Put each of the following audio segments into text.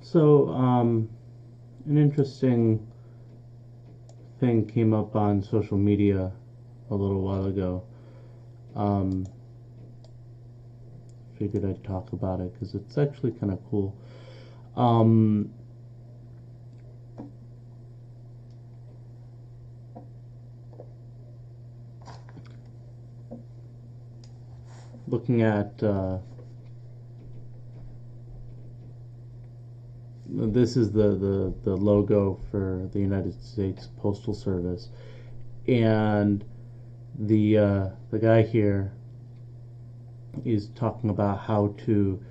So, an interesting thing came up on social media a little while ago. Um, Figured I'd talk about it because it's actually kind of cool. Um, Looking at this is the logo for the United States Postal Service, and the guy here is talking about how to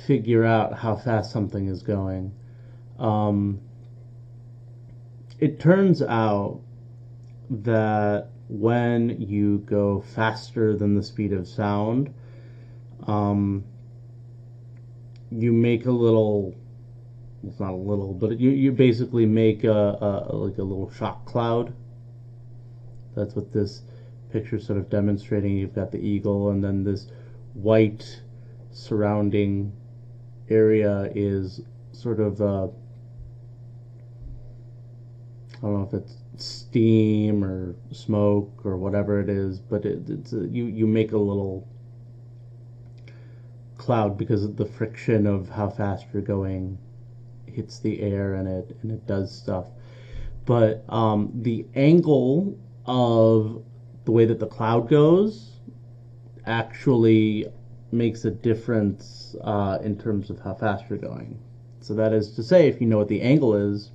figure out how fast something is going. Um, it turns out that when you go faster than the speed of sound, um, you make a little. It's not a little, but you basically make a like a little shock cloud. That's what this picture is sort of demonstrating. You've got the eagle, and then this white surrounding area is sort of I don't know if it's steam or smoke or whatever it is, but you make a little cloud because of the friction of how fast you're going hits the air and it does stuff. But the angle of the way that the cloud goes actually makes a difference in terms of how fast you're going. So that is to say, if you know what the angle is,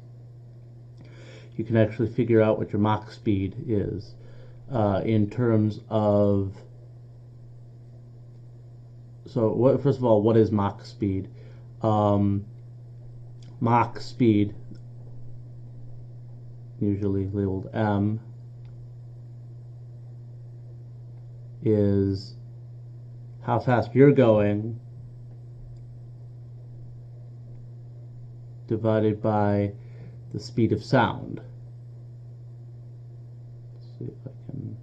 you can actually figure out what your Mach speed is in terms of. So, first of all, what is Mach speed? Um, Mach speed, usually labeled m, is how fast you're going divided by the speed of sound. Let's see if I can.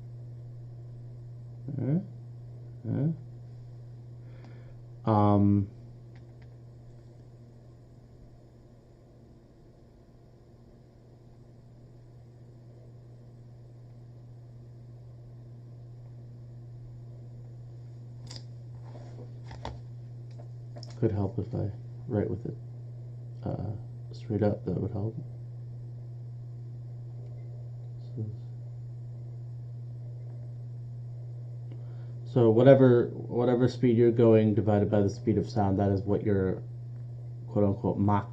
Um, could help if I write with it straight up. That would help. So whatever speed you're going divided by the speed of sound, that is what your quote unquote Mach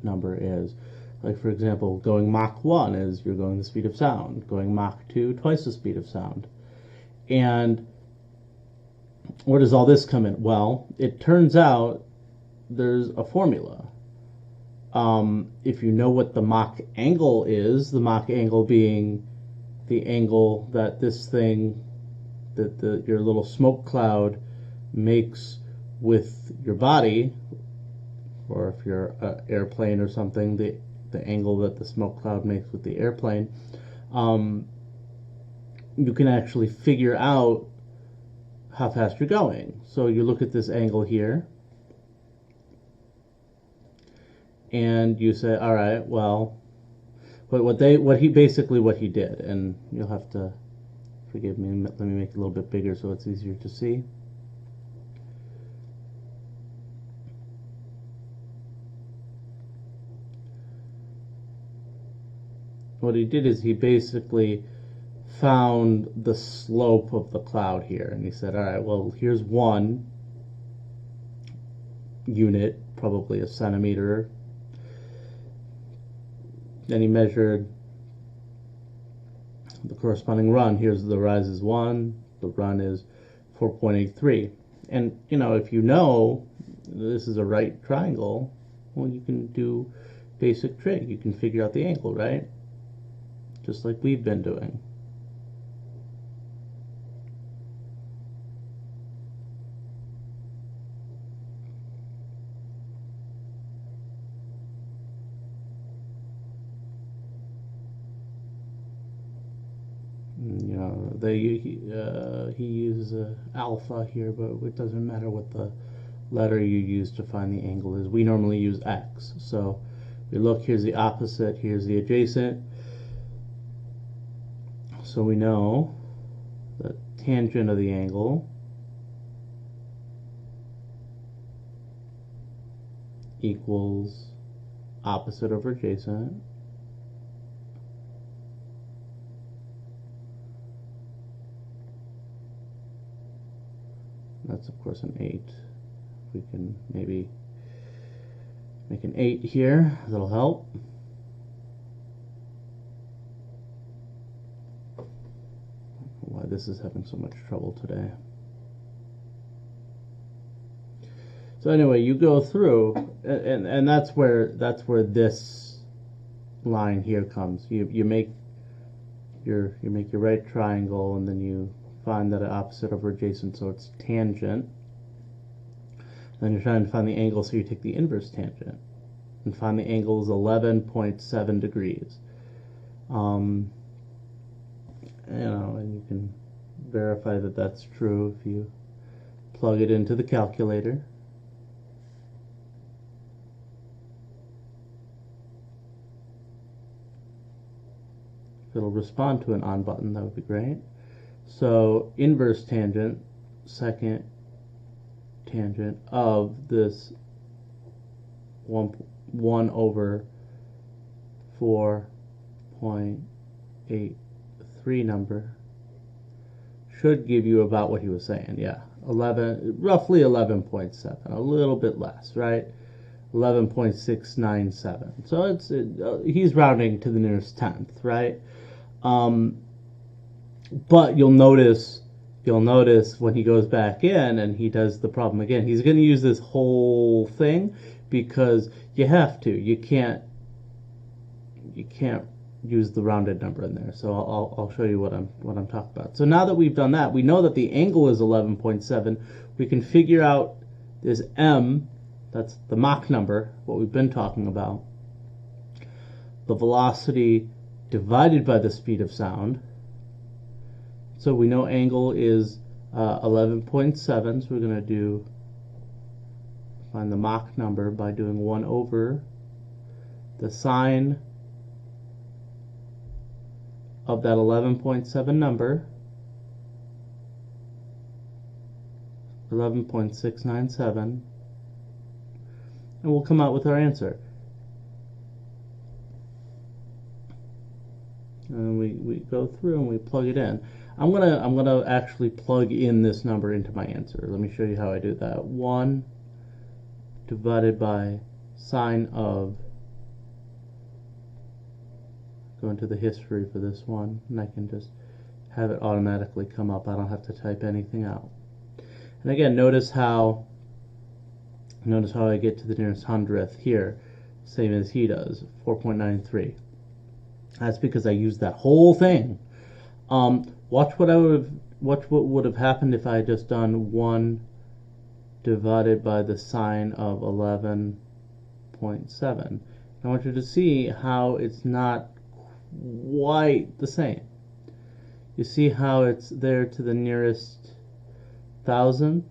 number is. Like for example, going Mach 1 is you're going the speed of sound. Going Mach 2, twice the speed of sound. And where does all this come in? Well, it turns out there's a formula. If you know what the Mach angle is, the Mach angle being the angle that this thing, that your little smoke cloud makes with your body, or if you're an airplane or something, the angle that the smoke cloud makes with the airplane, you can actually figure out how fast you're going. So you look at this angle here, and you say, all right, well, what he did, and you'll have to forgive me, let me make it a little bit bigger so it's easier to see. What he did is he basically found the slope of the cloud here, and he said, all right, well, here's one unit, probably a centimeter. Then he measured the corresponding run. Here's the rise is 1, the run is 4.83. And, if you know this is a right triangle, well, you can do basic trig. You can figure out the angle, right? Just like we've been doing. He uses alpha here, but it doesn't matter what the letter you use to find the angle is. We normally use x. So we look, here's the opposite, here's the adjacent. So we know the tangent of the angle equals opposite over adjacent. That's of course an 8. We can maybe make an 8 here, that'll help. Why this is having so much trouble today. So anyway, you go through, and that's where this line here comes. You make your right triangle, and then you find that opposite over adjacent, so it's tangent. Then you're trying to find the angle, so you take the inverse tangent and find the angle is 11.7 degrees. You know, and you can verify that that's true if you plug it into the calculator. If it'll respond to an on button, that would be great. So inverse tangent, second tangent of this 1 over 4.83 number should give you about what he was saying. Yeah, roughly 11.7, a little bit less, right? 11.697. So he's rounding to the nearest tenth, right? But you'll notice when he goes back in and he does the problem again, he's going to use this whole thing because you have to. You can't use the rounded number in there. So I'll show you what I'm talking about. So now that we've done that, we know that the angle is 11.7. We can figure out this m, that's the Mach number, what we've been talking about, the velocity divided by the speed of sound. So we know angle is 11.7, so we're going to find the Mach number by doing 1 over the sine of that 11.7 number, 11.697, and we'll come out with our answer. And we go through and we plug it in. I'm gonna actually plug in this number into my answer. Let me show you how I do that. 1 divided by sine of, go into the history for this one, and I can just have it automatically come up. I don't have to type anything out. And again, notice how I get to the nearest hundredth here, same as he does, 4.93. That's because I used that whole thing. Watch what would have happened if I had just done 1 divided by the sine of 11.7. I want you to see how it's not quite the same. You see how it's there to the nearest thousandth?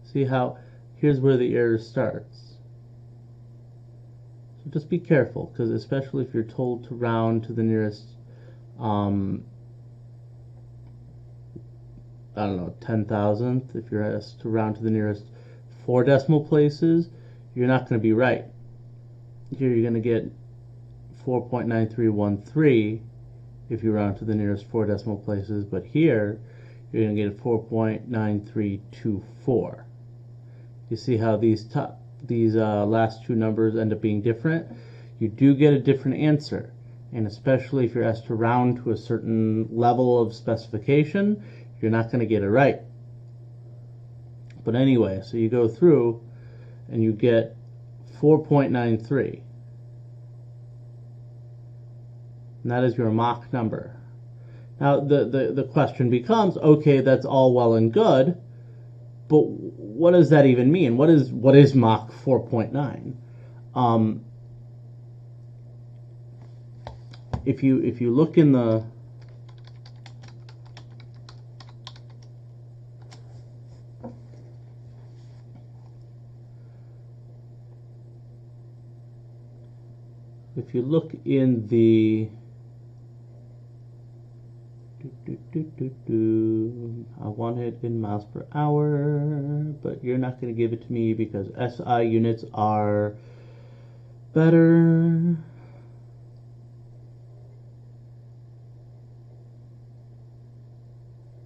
See how, here's where the error starts. So just be careful, because especially if you're told to round to the nearest, I don't know, 10,000th, if you're asked to round to the nearest 4 decimal places, you're not going to be right. Here you're going to get 4.9313 if you round to the nearest 4 decimal places, but here you're going to get 4.9324. You see how these last two numbers end up being different? You do get a different answer, and especially if you're asked to round to a certain level of specification, you're not going to get it right. But anyway, so you go through and you get 4.93. And that is your Mach number. Now the question becomes, okay, that's all well and good, but what does that even mean? What is Mach 4.9? If you look in the if you look in the I want it in miles per hour, but you're not going to give it to me because SI units are better.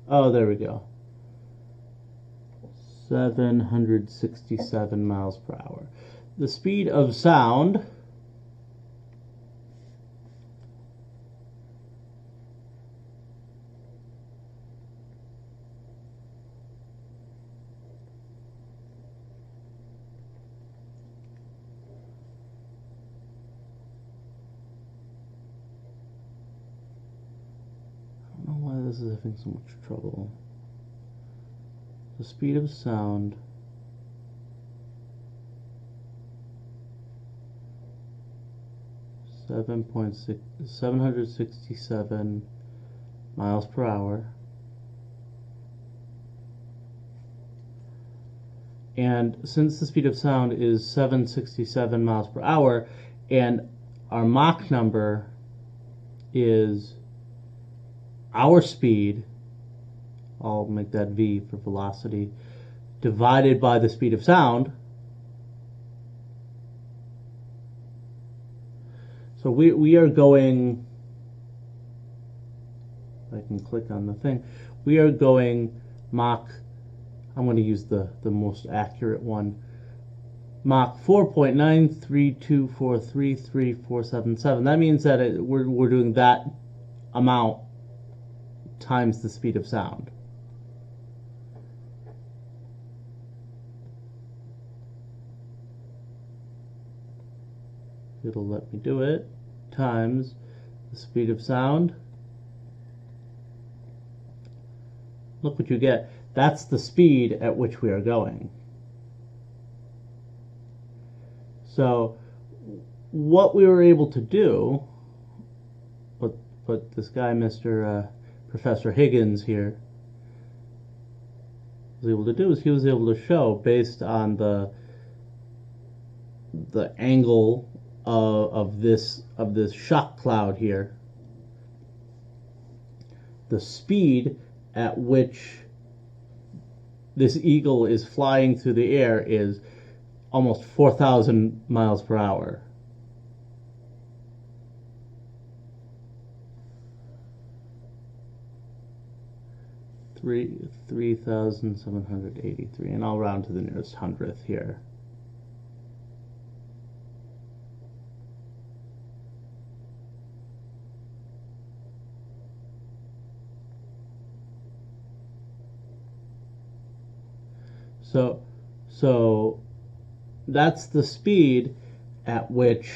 Oh, there we go. 767 miles per hour. The speed of sound I don't know why this is having so much trouble. The speed of sound — 767 miles per hour. And since the speed of sound is 767 miles per hour, and our Mach number is our speed, I'll make that V for velocity, divided by the speed of sound. So we are going, I can click on the thing, we are going Mach, I'm going to use the most accurate one, Mach 4.932433477. That means that we're doing that amount times the speed of sound. It'll let me do it, times the speed of sound. Look what you get. That's the speed at which we are going. So what we were able to do, what this guy, Mr. Professor Higgins here, was able to do is he was able to show, based on the angle of this shock cloud here, the speed at which this eagle is flying through the air is almost 4,000 miles per hour. Three 3,783, and I'll round to the nearest hundredth here. So that's the speed at which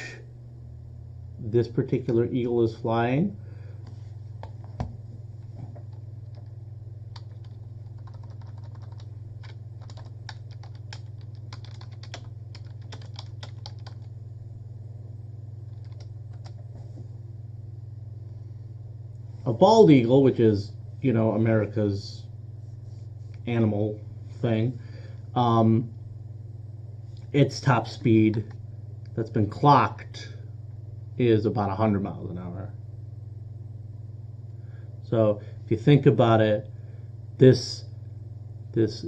this particular eagle is flying. A bald eagle, which is, America's animal thing, its top speed that's been clocked is about 100 miles an hour. So if you think about it, this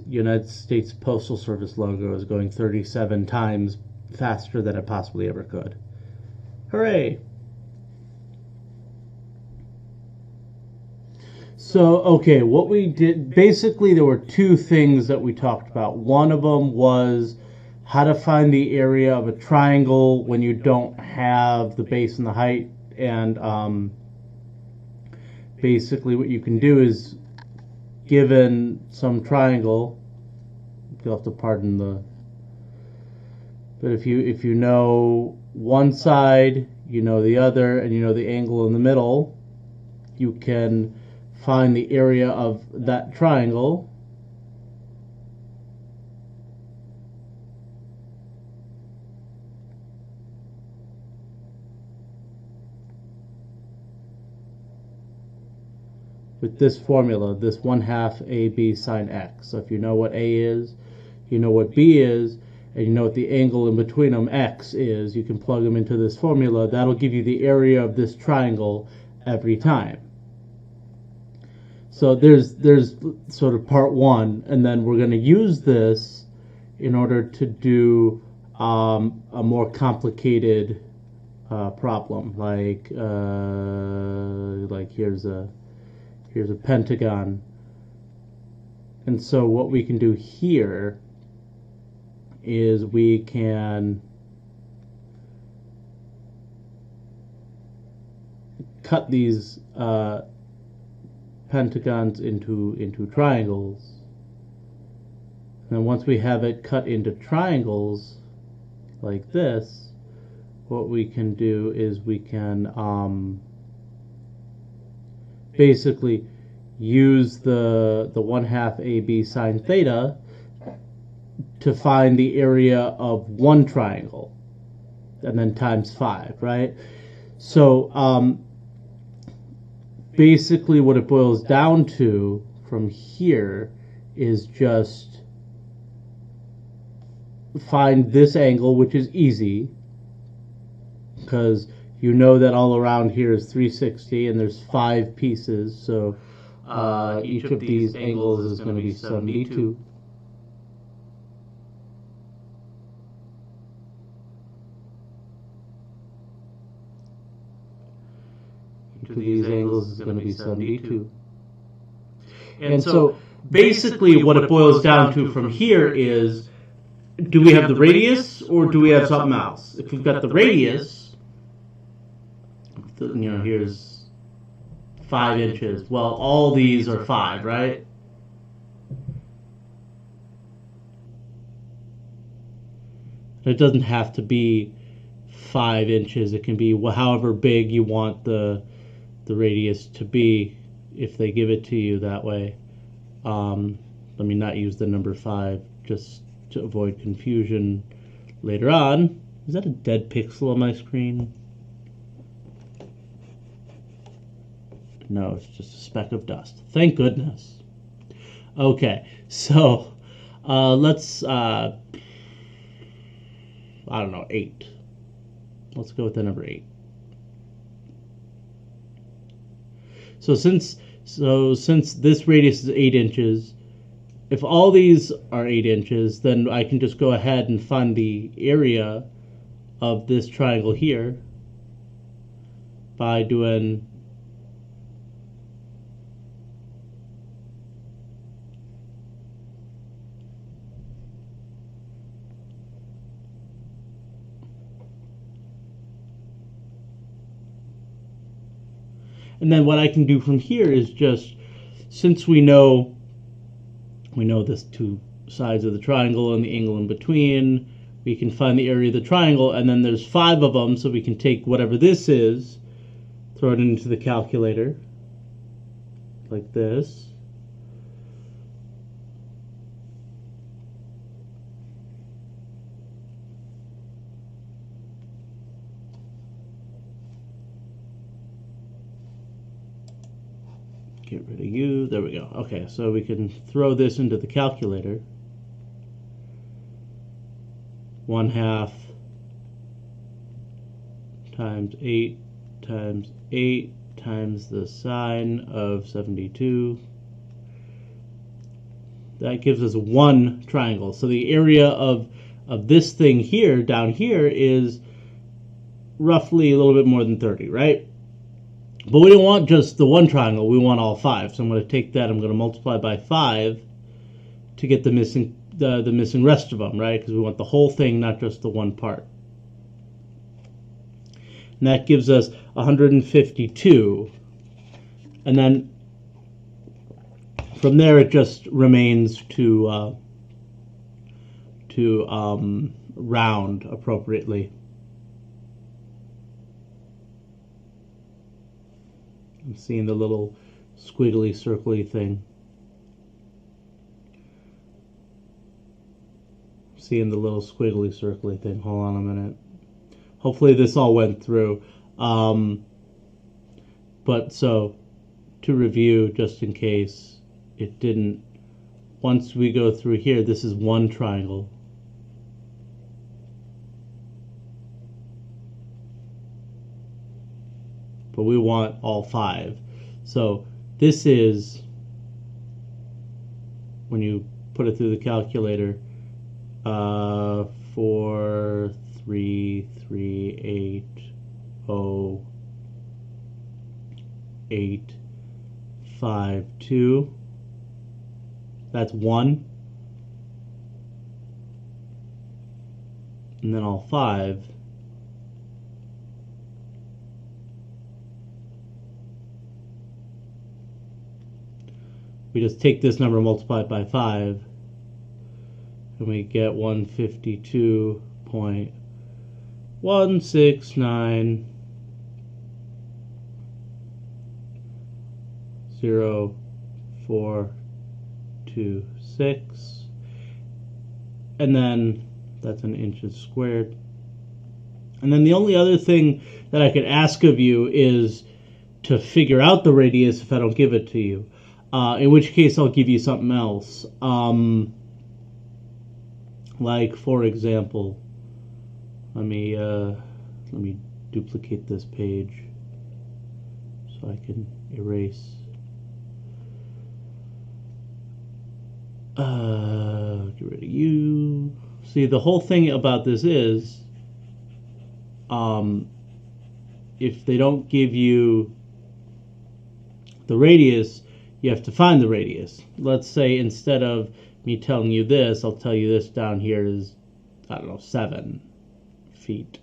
United States Postal Service logo is going 37 times faster than it possibly ever could. Hooray! So, okay, what we did, basically there were two things that we talked about. One of them was how to find the area of a triangle when you don't have the base and the height. And basically what you can do is, given some triangle, you'll have to pardon the, but if you know one side, you know the other, and you know the angle in the middle, you can find the area of that triangle. With this formula, this 1/2 AB sine x. So if you know what A is, you know what B is, and you know what the angle in between them, x, is, you can plug them into this formula. That'll give you the area of this triangle every time. So there's sort of part one, and then we're going to use this in order to do a more complicated problem, like here's a pentagon, and so what we can do here is we can cut these pentagons into triangles. And once we have it cut into triangles like this, what we can do is we can basically use the 1/2 AB sine theta to find the area of one triangle, and then times 5, right? So basically what it boils down to from here is just find this angle, which is easy because you know that all around here is 360 and there's 5 pieces, so each of these angles is going to be 72. Each of these angles is going to be 72. And so basically what it boils down to from here is, do we have the radius or do we have something else? If we've got the radius, here's 5 inches. Well, all these are 5, right? It doesn't have to be 5 inches. It can be however big you want the radius to be, if they give it to you that way. Let me not use the number 5 just to avoid confusion later on. Is that a dead pixel on my screen? No, it's just a speck of dust. Thank goodness. Okay, so let's, I don't know, 8. Let's go with the number 8. So since this radius is 8 inches, if all these are 8 inches, then I can just go ahead and find the area of this triangle here by doing and then what I can do from here is just, since we know this 2 sides of the triangle and the angle in between, we can find the area of the triangle, and then there's 5 of them, so we can take whatever this is, throw it into the calculator, like this. Get rid of you. There we go. Okay, so we can throw this into the calculator. 1/2 times 8 times 8 times the sine of 72. That gives us 1 triangle. So the area of this thing here, down here, is roughly a little bit more than 30, right? But we don't want just the 1 triangle, we want all 5. So I'm going to take that, I'm going to multiply by 5 to get the missing rest of them, right? Because we want the whole thing, not just the one part. And that gives us 152. And then from there it just remains to round appropriately. I'm seeing the little squiggly, circly thing. Seeing the little squiggly, circly thing. Hold on a minute. Hopefully this all went through. But so, to review, just in case it didn't, once we go through here, this is 1 triangle. but we want all 5. So this is, when you put it through the calculator, 43380,852. That's 1. And then all 5. We just take this number, multiply it by 5, and we get 169.1690426, and then that's in inches squared. And then the only other thing that I could ask of you is to figure out the radius if I don't give it to you. In which case I'll give you something else. Like, for example, let me duplicate this page so I can erase. Get rid of you. See, the whole thing about this is, if they don't give you the radius, you have to find the radius. Let's say instead of me telling you this, I'll tell you this down here is, I don't know, 7 feet.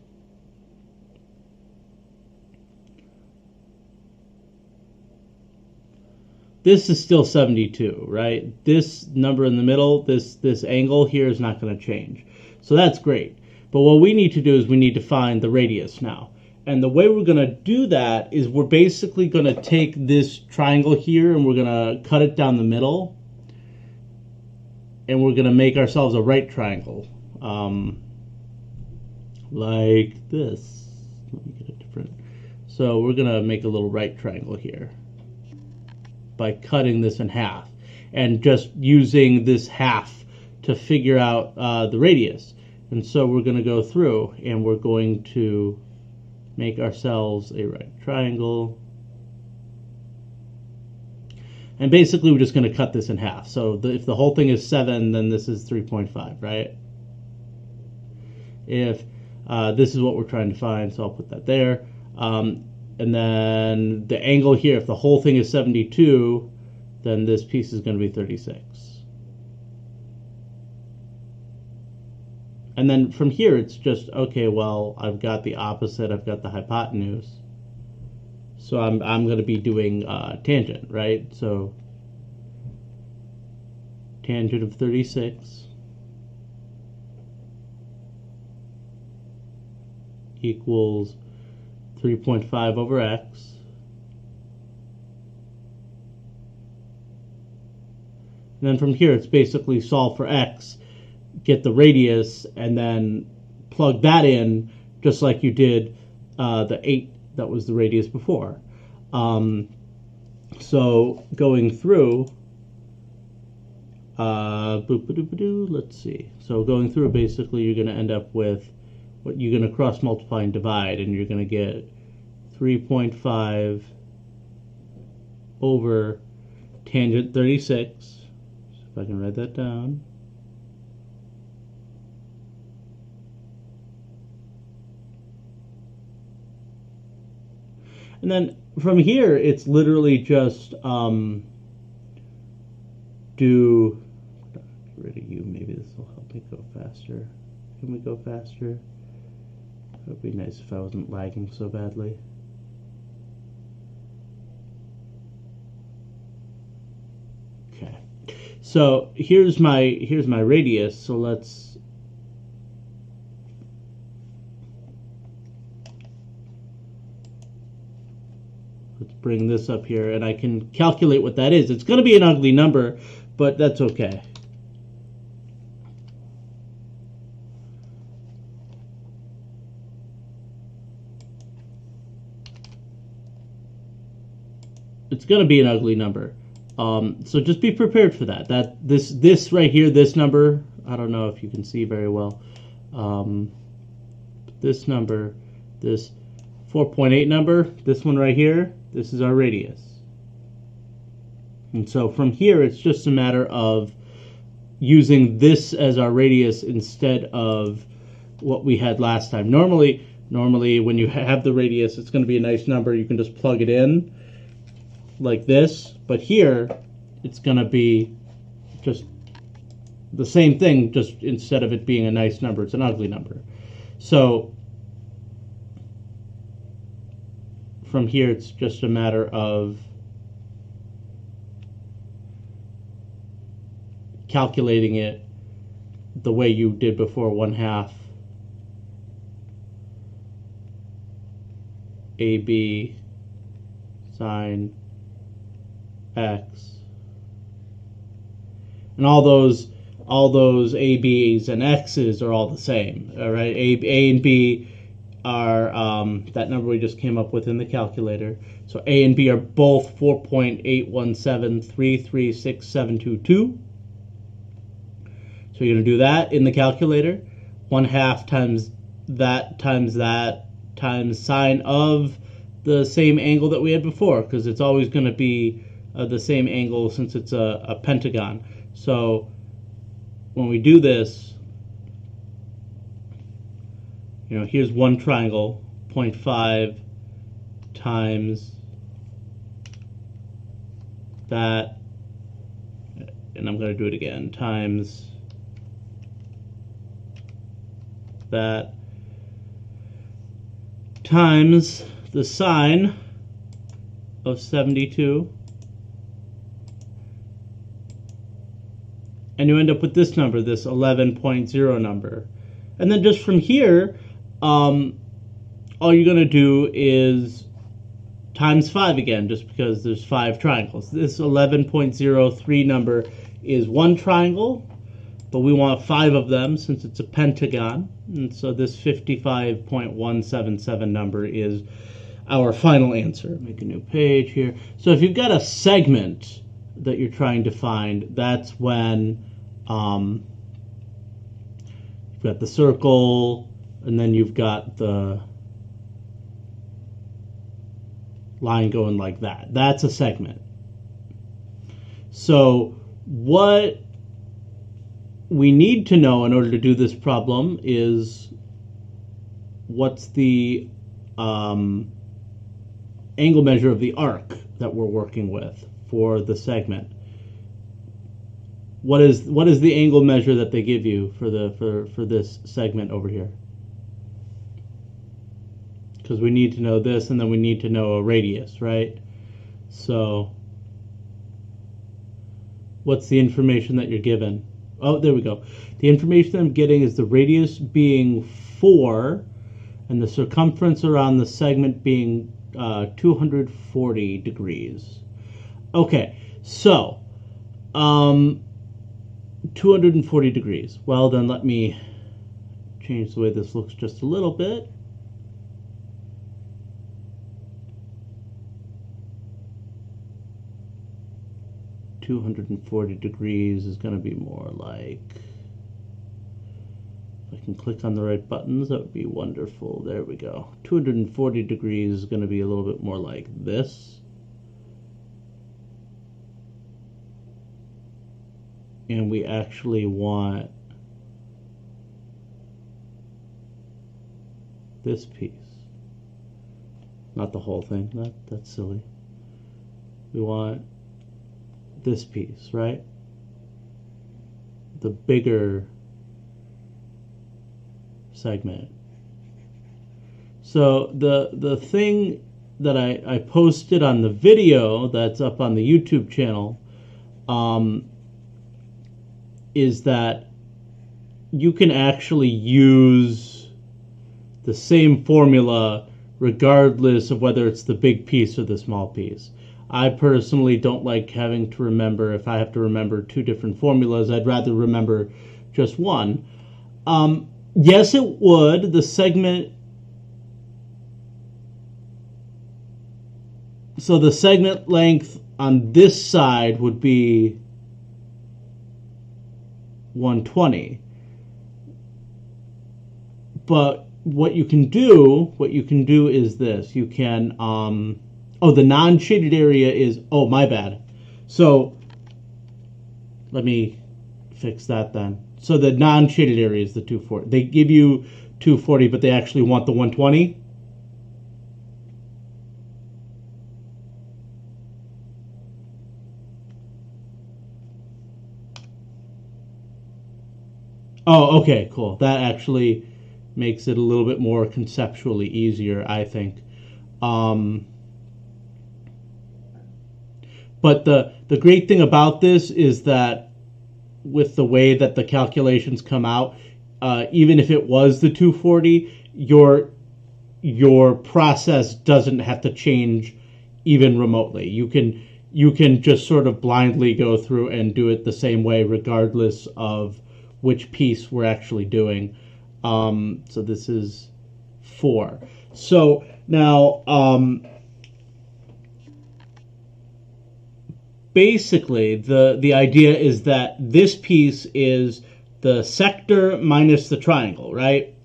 This is still 72, right? This number in the middle, this angle here is not going to change. So that's great. But what we need to do is we need to find the radius now. And the way we're going to do that is we're basically going to take this triangle here and we're going to cut it down the middle. And we're going to make ourselves a right triangle. Like this. Let me get it different. So we're going to make a little right triangle here by cutting this in half. And just using this half to figure out the radius. And so we're going to go through and we're going to make ourselves a right triangle. And basically we're just going to cut this in half. So if the whole thing is 7, then this is 3.5, right? If this is what we're trying to find, so I'll put that there. And then the angle here, if the whole thing is 72, then this piece is going to be 36. And then from here, it's just, okay, well, I've got the opposite, I've got the hypotenuse. So I'm going to be doing tangent, right? So tangent of 36 equals 3.5 over x. And then from here, it's basically solve for x, get the radius, and then plug that in just like you did the 8 that was the radius before. So going through, let's see. So going through, basically you're going to end up with what you're going to cross multiply and divide, and you're going to get 3.5 over tangent 36. So if I can write that down. And then from here, it's literally just get rid of you. Maybe this will help me go faster. Can we go faster? That would be nice if I wasn't lagging so badly. Okay. So here's my radius. So let's bring this up here, and I can calculate what that is. It's going to be an ugly number, but that's okay. It's going to be an ugly number. So just be prepared for that. This right here, this number, I don't know if you can see very well. This number, this 4.8 number, this one right here, this is our radius. And so from here, it's just a matter of using this as our radius instead of what we had last time. Normally when you have the radius, it's going to be a nice number. You can just plug it in like this. But here, it's going to be just the same thing, just instead of it being a nice number, it's an ugly number. So from here, it's just a matter of calculating it the way you did before, 1/2 AB sine X. And all those ABs and X's are all the same. All right, A and B are that number we just came up with in the calculator. So A and B are both 4.817336722. So you're going to do that in the calculator. 1/2 times that times sine of the same angle that we had before, because it's always going to be the same angle since it's a pentagon. So when we do this, here's one triangle, 0.5 times that, and I'm going to do it again, times that times the sine of 72, and you end up with this number, this 11.0 number. And then just from here, all you're going to do is times 5 again, just because there's 5 triangles. This 11.03 number is one triangle, but we want 5 of them since it's a pentagon. And so this 55.177 number is our final answer. Make a new page here. So if you've got a segment that you're trying to find, that's when you've got the circle, and then you've got the line going like that. That's a segment. So what we need to know in order to do this problem is what's the angle measure of the arc that we're working with for the segment. What is the angle measure that they give you for this segment over here? Because we need to know this, and then we need to know a radius, right? So what's the information that you're given? Oh, there we go. The information I'm getting is the radius being 4 and the circumference around the segment being 240 degrees. Okay, so 240 degrees. Well, then let me change the way this looks just a little bit. $240 degrees is going to be more like, if I can click on the right buttons, that would be wonderful. There we go. 240 degrees is going to be a little bit more like this. And we actually want this piece. Not the whole thing. That's silly. We want this piece, right? The bigger segment. So the thing that I posted on the video that's up on the YouTube channel is that you can actually use the same formula regardless of whether it's the big piece or the small piece. I personally don't like having to remember, if I have to remember 2 different formulas, I'd rather remember just one. Yes, it would. The segment, so the segment length on this side would be 120. But what you can do is this. You can, the non-shaded area is, my bad. So let me fix that then. So the non-shaded area is the 240. They give you 240, but they actually want the 120. Oh, okay, cool. That actually makes it a little bit more conceptually easier, I think. But the great thing about this is that with the way that the calculations come out, even if it was the 240, your process doesn't have to change even remotely. You can just sort of blindly go through and do it the same way regardless of which piece we're actually doing. So this is 4. So now, basically, the idea is that this piece is the sector minus the triangle, right?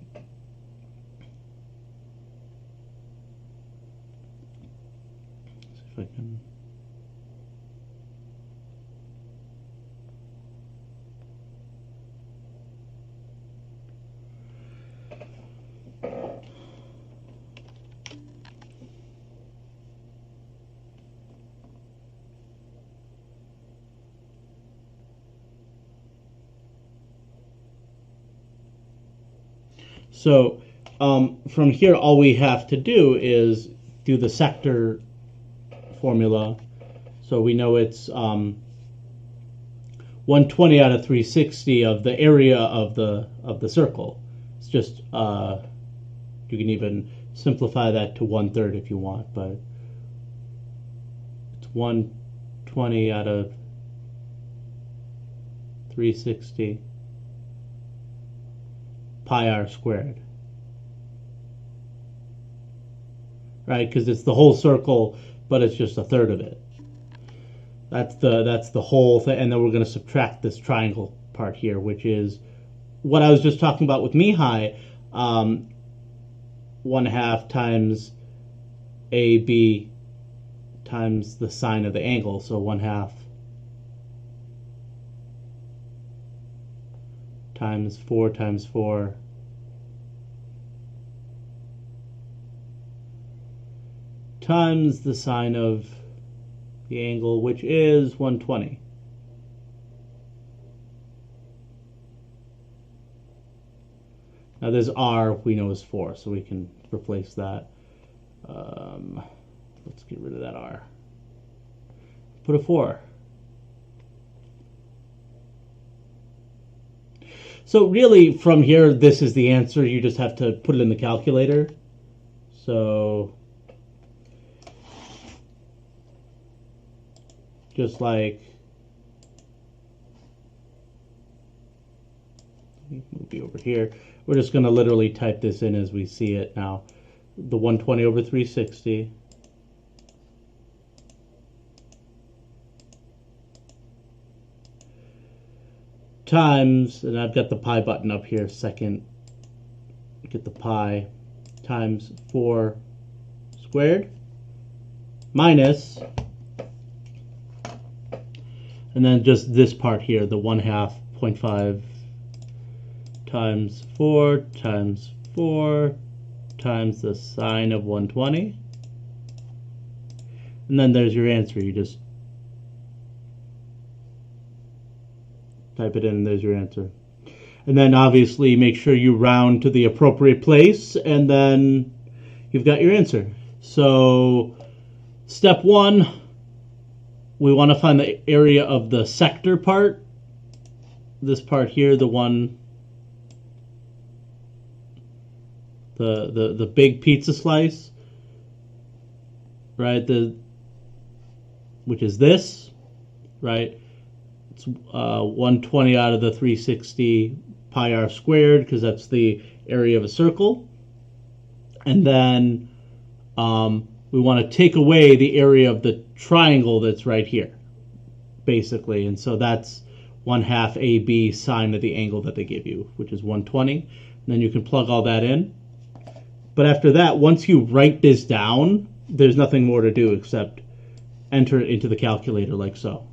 See if I can. So from here, all we have to do is do the sector formula. So we know it's 120 out of 360 of the area of the circle. It's just you can even simplify that to 1/3 if you want, but it's 120 out of 360 pi r squared, right? Because it's the whole circle, but it's just 1/3 of it. That's the whole thing, and then we're going to subtract this triangle part here, which is what I was just talking about with Mihai. 1/2 times AB times the sine of the angle, so 1/2 times 4 times 4 times the sine of the angle, which is 120. Now this r we know is 4, so we can replace that. Let's get rid of that r. Put a 4. So really, from here, this is the answer. You just have to put it in the calculator. So just like, move you over here. We're just going to literally type this in as we see it now. The 120 over 360 times, and I've got the pi button up here, second, get the pi, times 4 squared, minus, and then just this part here, the 1/2, 0.5 times 4 times 4 times the sine of 120. And then there's your answer. You just type it in and there's your answer. And then obviously make sure you round to the appropriate place, and then you've got your answer. So step 1, we want to find the area of the sector part. This part here, the one, the big pizza slice, right? Which is this, right? It's 120 out of the 360 pi r squared, because that's the area of a circle. And then we want to take away the area of the triangle that's right here, basically. And so that's 1/2 AB sine of the angle that they give you, which is 120. And then you can plug all that in. But after that, once you write this down, there's nothing more to do except enter it into the calculator like so.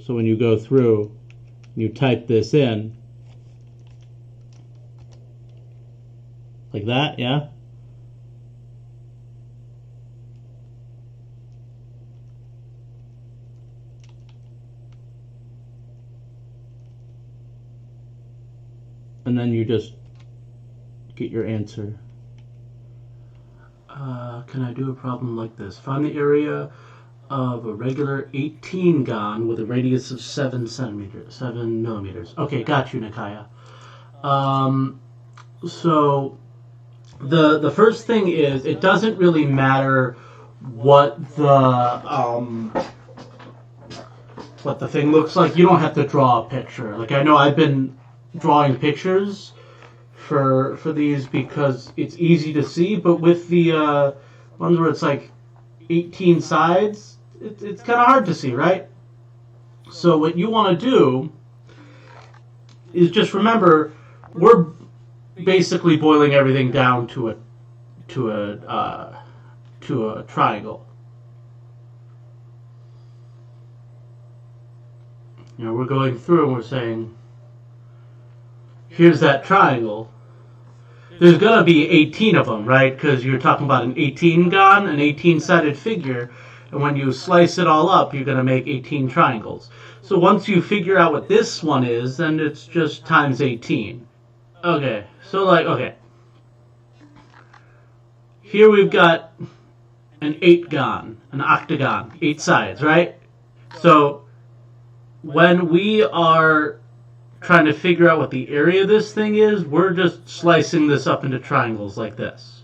So when you go through, you type this in, like that, yeah? And then you just get your answer. Can I do a problem like this? Find the area of a regular 18 gon with a radius of 7 millimeters. Okay, got you, Nikaya. So the first thing is, it doesn't really matter what the thing looks like. You don't have to draw a picture. Like, I know I've been drawing pictures for these because it's easy to see, but with the ones where it's like 18 sides, it's kind of hard to see, right? So what you want to do is just remember, we're basically boiling everything down to a triangle. You know, we're going through and we're saying, here's that triangle. There's going to be 18 of them, right? Because you're talking about an 18 gon, an 18-sided figure, and when you slice it all up, you're going to make 18 triangles. So once you figure out what this one is, then it's just times 18. Okay, so okay. Here we've got an 8 gon, an octagon, 8 sides, right? So when we are trying to figure out what the area of this thing is, we're just slicing this up into triangles like this.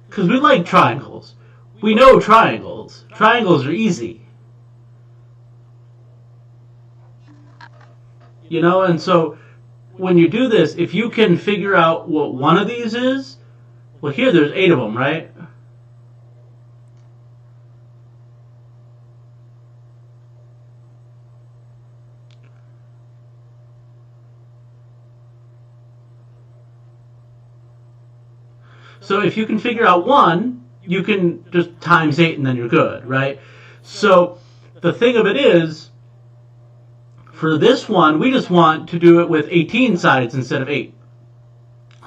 Because we like triangles. We know triangles. Triangles are easy. You know, and so when you do this, if you can figure out what one of these is, well, here there's 8 of them, right? So if you can figure out one, you can just times 8 and then you're good, right? So the thing of it is, for this one, we just want to do it with 18 sides instead of 8.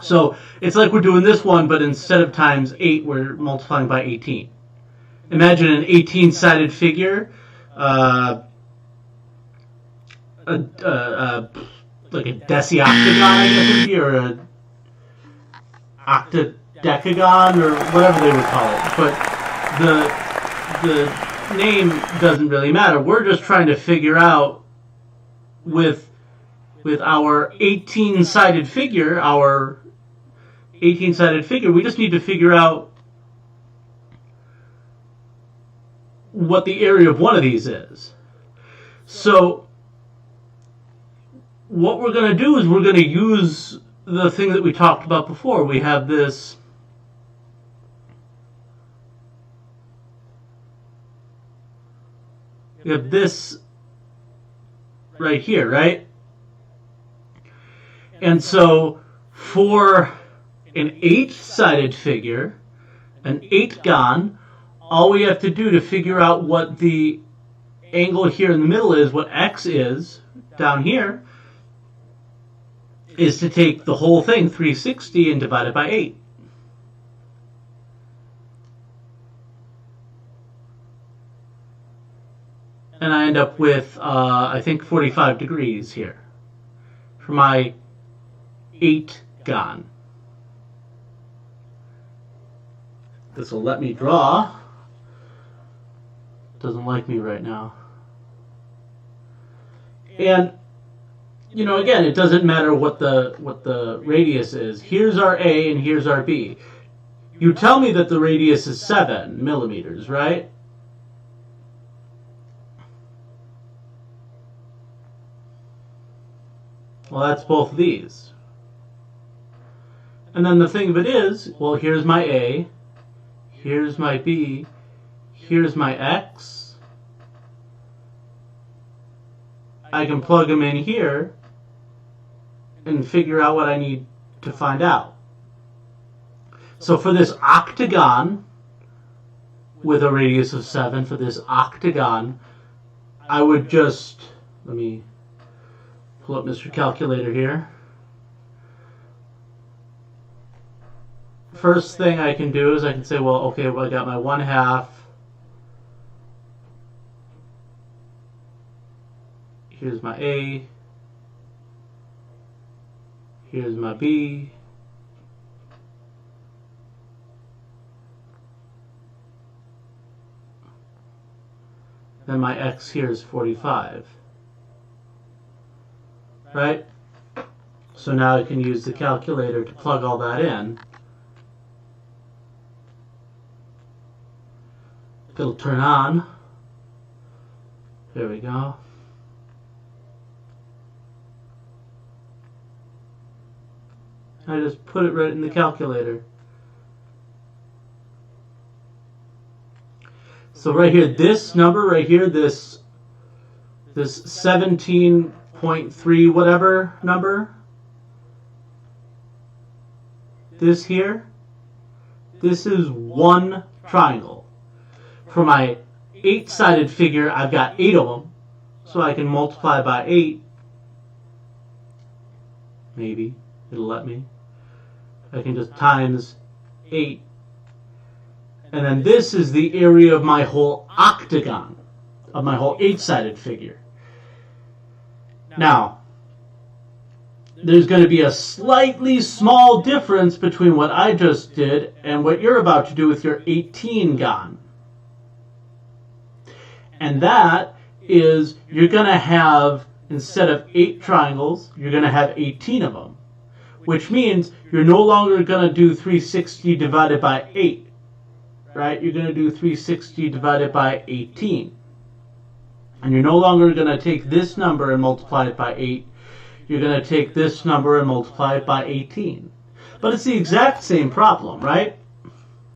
So it's like we're doing this one, but instead of times 8, we're multiplying by 18. Imagine an 18-sided figure, like a decioctagon, I guess it would be, or a octadecagon, or whatever they would call it. But the name doesn't really matter. We're just trying to figure out with our 18-sided figure, we just need to figure out what the area of one of these is. So what we're going to do is we're going to use the thing that we talked about before. We have this right here, right? And so for an 8-sided figure, an 8 gon, all we have to do to figure out what the angle here in the middle is, what x is down here, is to take the whole thing, 360, and divide it by 8. And I end up with, I think, 45 degrees here for my 8 gon. This will let me draw. Doesn't like me right now. And, you know, again, it doesn't matter what the radius is. Here's our A and here's our B. You tell me that the radius is 7 millimeters, right? Well, that's both of these. And then the thing of it is, well, here's my A, here's my B, here's my X. I can plug them in here and figure out what I need to find out. So for this octagon, with a radius of 7, for this octagon, I would just, let me pull up Mr. Calculator here. First thing I can do is I can say, well, okay, well, I got my 1/2. Here's my A. Here's my B. Then my X here is 45. Right? So now I can use the calculator to plug all that in. It'll turn on. There we go. I just put it right in the calculator. So right here, this number right here, this 17.3 whatever number, this here, this is one triangle. For my 8-sided figure, I've got 8 of them, so I can multiply by 8. Maybe it'll let me. I can just times 8. And then this is the area of my whole octagon, of my whole 8-sided figure. Now, there's going to be a slightly small difference between what I just did and what you're about to do with your 18gon. And that is, you're going to have, instead of 8 triangles, you're going to have 18 of them. Which means you're no longer going to do 360 divided by 8. Right? You're going to do 360 divided by 18. And you're no longer going to take this number and multiply it by 8. You're going to take this number and multiply it by 18. But it's the exact same problem, right?